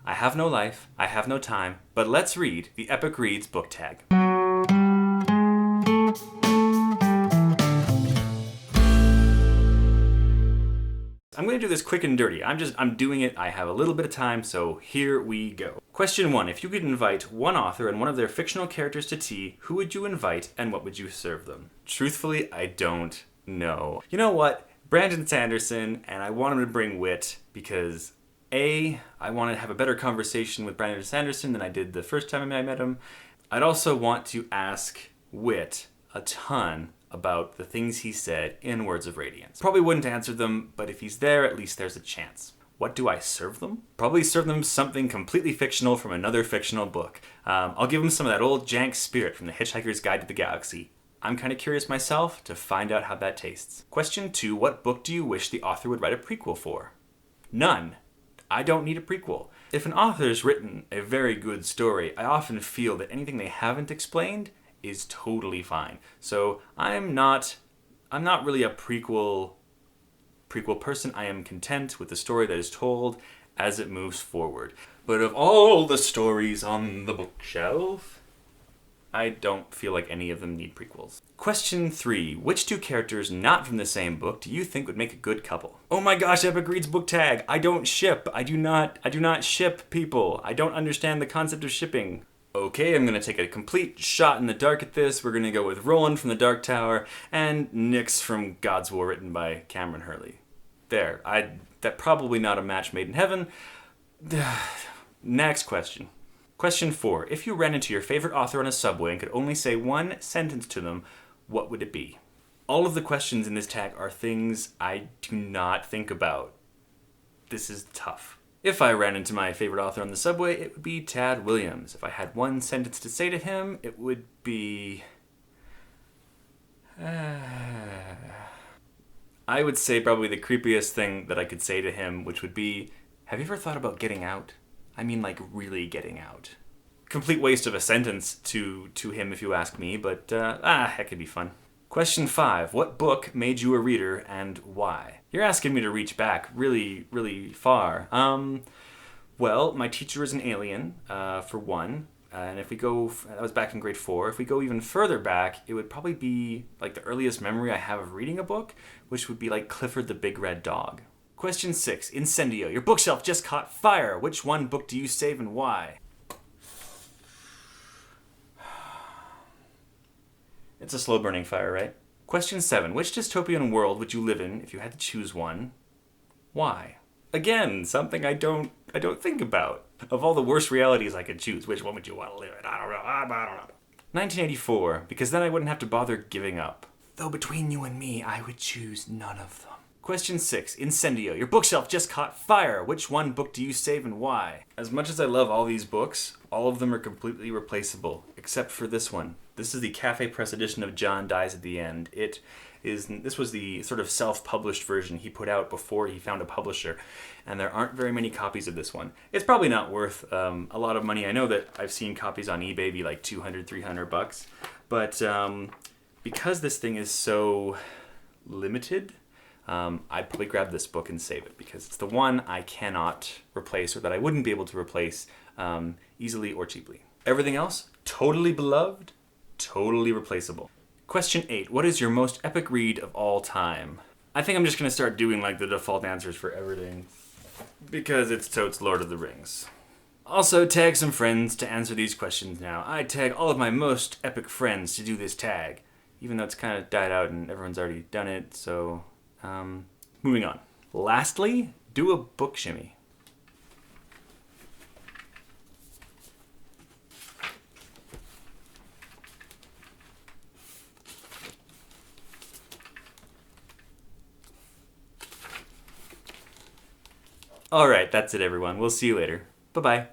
I have no life, I have no time, but let's read the Epic Reads book tag. I'm going to do this quick and dirty. I'm doing it. I have a little bit of time, so here we go. Question 1. If you could invite one author and one of their fictional characters to tea, who would you invite and what would you serve them? Truthfully, I don't know. You know what? Brandon Sanderson, and I want him to bring wit because I want to have a better conversation with Brandon Sanderson than I did the first time I met him. I'd also want to ask Wit a ton about the things he said in Words of Radiance. Probably wouldn't answer them, but if he's there, at least there's a chance. What do I serve them? Probably serve them something completely fictional from another fictional book. I'll give them some of that old jank spirit from The Hitchhiker's Guide to the Galaxy. I'm kind of curious myself to find out how that tastes. Question 2. What book do you wish the author would write a prequel for? None. I don't need a prequel. If an author's written a very good story, I often feel that anything they haven't explained is totally fine. So I'm not really a prequel person. I am content with the story that is told as it moves forward. But of all the stories on the bookshelf, I don't feel like any of them need prequels. Question 3. Which two characters not from the same book do you think would make a good couple? Oh my gosh, Epic Reads book tag. I don't ship. I do not ship people. I don't understand the concept of shipping. Okay, I'm going to take a complete shot in the dark at this. We're going to go with Roland from The Dark Tower and Nyx from God's War, written by Cameron Hurley. There. That probably not a match made in heaven. Next question. Question 4. If you ran into your favorite author on a subway and could only say one sentence to them, what would it be? All of the questions in this tag are things I do not think about. This is tough. If I ran into my favorite author on the subway, it would be Tad Williams. If I had one sentence to say to him, it would be... I would say probably the creepiest thing that I could say to him, which would be, have you ever thought about getting out? I mean, like, really getting out. Complete waste of a sentence to him, if you ask me, but, that could be fun. Question 5. What book made you a reader and why? You're asking me to reach back really, really far. Well, my teacher is an alien, for one. And if we go, that was back in grade 4. If we go even further back, it would probably be like the earliest memory I have of reading a book, which would be like Clifford the Big Red Dog. Question 6. Incendio. Your bookshelf just caught fire. Which one book do you save and why? It's a slow-burning fire, right? Question 7. Which dystopian world would you live in if you had to choose one? Why? Again, something I don't think about. Of all the worst realities I could choose, which one would you want to live in? I don't know. 1984, because then I wouldn't have to bother giving up. Though between you and me, I would choose none of them. Question 6. Incendio. Your bookshelf just caught fire. Which one book do you save and why? As much as I love all these books, all of them are completely replaceable, except for this one. This is the Cafe Press edition of John Dies at the End. This was the sort of self-published version he put out before he found a publisher, and there aren't very many copies of this one. It's probably not worth a lot of money. I know that I've seen copies on eBay be like $200-$300, but because this thing is so limited, I'd probably grab this book and save it because it's the one I cannot replace or that I wouldn't be able to replace easily or cheaply. Everything else, totally beloved, totally replaceable. Question 8. What is your most epic read of all time? I think I'm just going to start doing like the default answers for everything because it's totes Lord of the Rings. Also, tag some friends to answer these questions now. I tag all of my most epic friends to do this tag, even though it's kind of died out and everyone's already done it, so moving on. Lastly, do a book shimmy. Alright, that's it everyone. We'll see you later. Bye-bye.